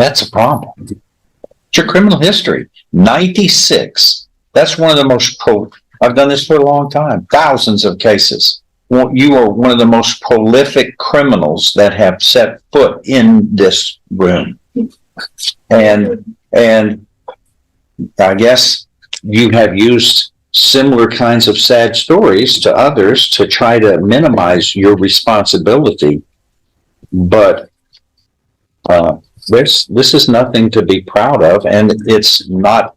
That's a problem. It's your criminal history. 96. That's one of the most I've done this for a long time. Thousands of cases. Well, you are one of the most prolific criminals that have set foot in this room. And I guess you have used similar kinds of sad stories to others to try to minimize your responsibility. But this is nothing to be proud of, and it's not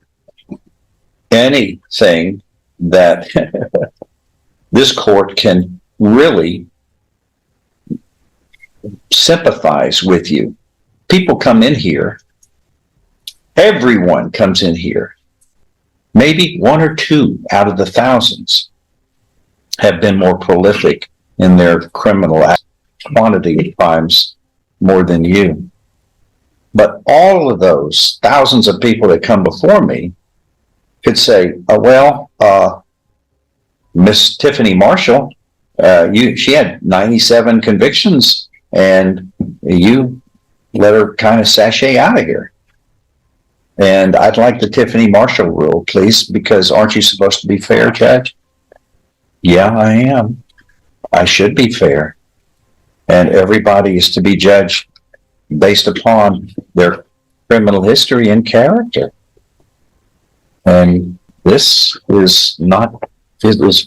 anything that this court can really sympathize with you. People come in here, everyone comes in here. Maybe one or two out of the thousands have been more prolific in their criminal quantity of crimes more than you. But all of those thousands of people that come before me could say, Miss Tiffany Marshall, she had 97 convictions, and you let her kind of sashay out of here. And I'd like the Tiffany Marshall rule, please, because aren't you supposed to be fair, Judge? Yeah, I am. I should be fair. And everybody is to be judged based upon their criminal history and character. And this is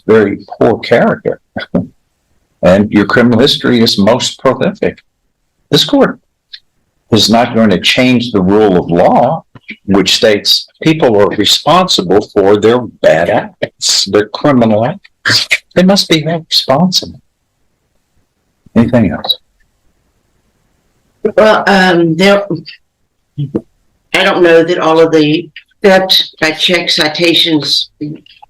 very poor character. And your criminal history is most prolific. This court is not going to change the rule of law, which states people are responsible for their bad acts, their criminal acts. They must be held responsible. Anything else? Well, I don't know that all of the theft by check citations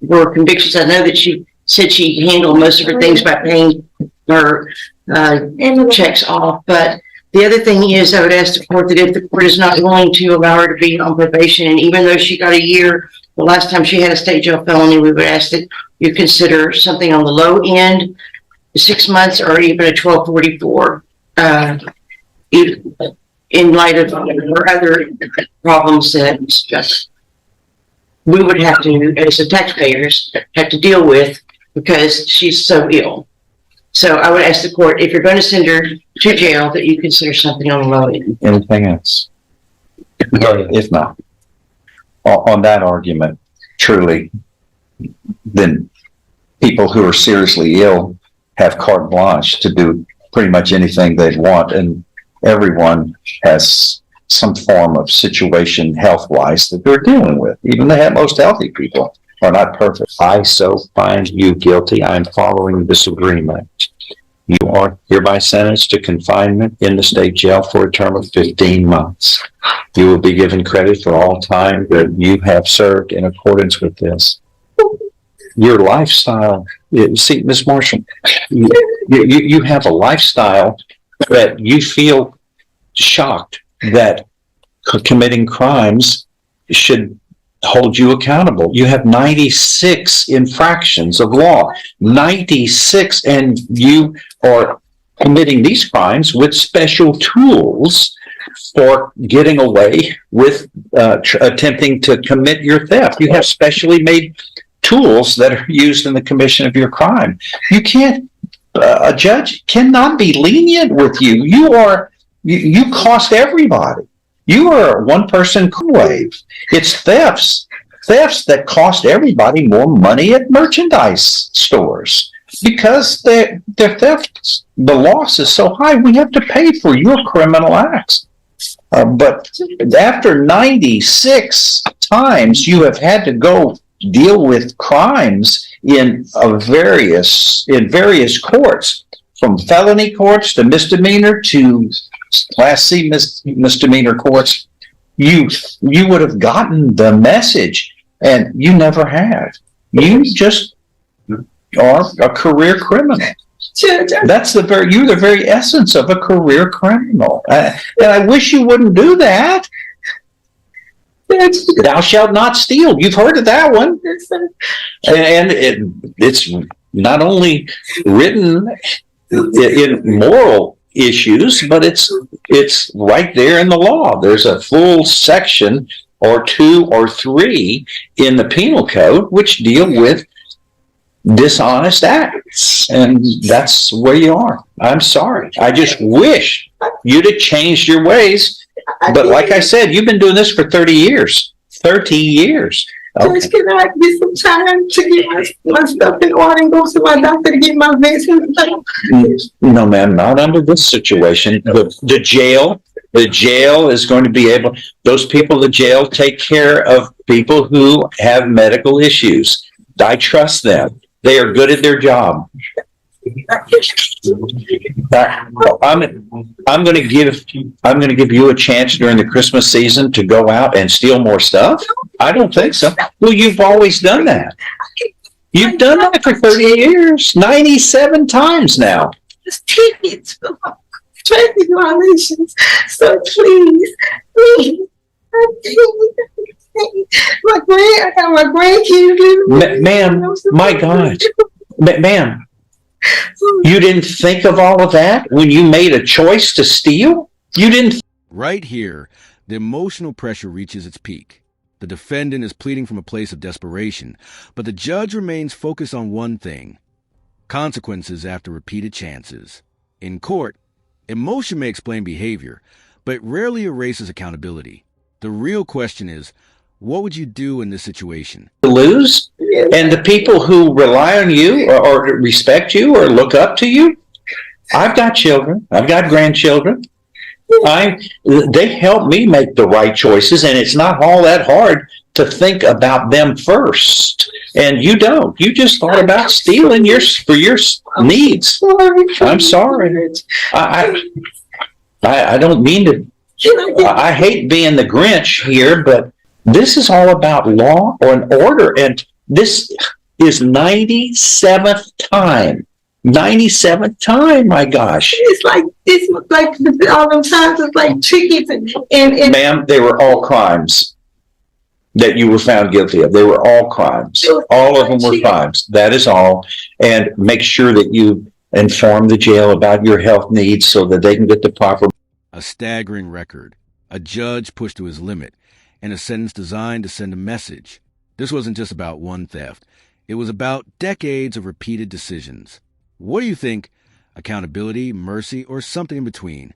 were convictions. I know that she said she handled most of her things by paying her checks off. But the other thing is, I would ask the court that if the court is not willing to allow her to be on probation, and even though she got a year the last time she had a state jail felony, we would ask that you consider something on the low end, 6 months, or even a 1244. In light of her other problems that just we would have to, as the taxpayers, have to deal with because she's so ill. So I would ask the court, if you're going to send her to jail, that you consider something on the low end. Anything else? If not, on that argument, truly, then people who are seriously ill have carte blanche to do pretty much anything they want, and everyone has some form of situation health-wise that they're dealing with. Even the most healthy people are not perfect. I so find you guilty. I am following this agreement. You are hereby sentenced to confinement in the state jail for a term of 15 months. You will be given credit for all time that you have served in accordance with this. Your lifestyle, see, Ms. Marshall, you have a lifestyle that you feel shocked that committing crimes should hold you accountable. You have 96 infractions of law, 96, and you are committing these crimes with special tools for getting away with attempting to commit your theft. You have specially made tools that are used in the commission of your crime. You can't, a judge cannot be lenient with you. You cost everybody. You are a one-person wave. It's thefts that cost everybody more money at merchandise stores because their theft, the loss is so high. We have to pay for your criminal acts. But after 96 times you have had to go deal with crimes in various courts, from felony courts to misdemeanor to Class C misdemeanor courts, you would have gotten the message, and you never have. You just are a career criminal. That's you're the very essence of a career criminal. And I wish you wouldn't do that. Thou shalt not steal. You've heard of that one. And it's not only written in moral issues, but it's right there in the law. There's a full section or 2 or 3 in the penal code which deal with dishonest acts, and that's where you are. I'm sorry. I just wish you'd have changed your ways. But like I said, you've been doing this for 30 years. 30 years. Okay. Judge, can I get some time to get my stuff in order and go to my doctor to get my vaccine? No, ma'am, not under this situation. The jail is going to be able, those people in the jail take care of people who have medical issues. I trust them. They are good at their job. I'm going to give you a chance during the Christmas season to go out and steal more stuff. I don't think so. Well, you've always done that. You've done that for 30 years, 97 times now. Just tickets for traffic violations. So please, I got my grandkids. Ma'am, my God, ma'am. You didn't think of all of that when you made a choice to steal? You didn't. Right here, the emotional pressure reaches its peak. The defendant is pleading from a place of desperation, but the judge remains focused on one thing: consequences after repeated chances. In court, emotion may explain behavior, but it rarely erases accountability. The real question is, what would you do in this situation? To lose? And the people who rely on you or respect you or look up to you? I've got children. I've got grandchildren. They help me make the right choices, and it's not all that hard to think about them first. And you don't. You just thought about stealing for your needs. I'm sorry. I don't mean to. I hate being the Grinch here, but this is all about law and order, and this is 97th time. 97th time, my gosh. It's like all them times it's like tickets and Ma'am, they were all crimes that you were found guilty of. They were all crimes. All of them were crimes. That is all. And make sure that you inform the jail about your health needs so that they can get the proper. A staggering record, a judge pushed to his limit, and a sentence designed to send a message. This wasn't just about one theft. It was about decades of repeated decisions. What do you think? Accountability, mercy, or something in between?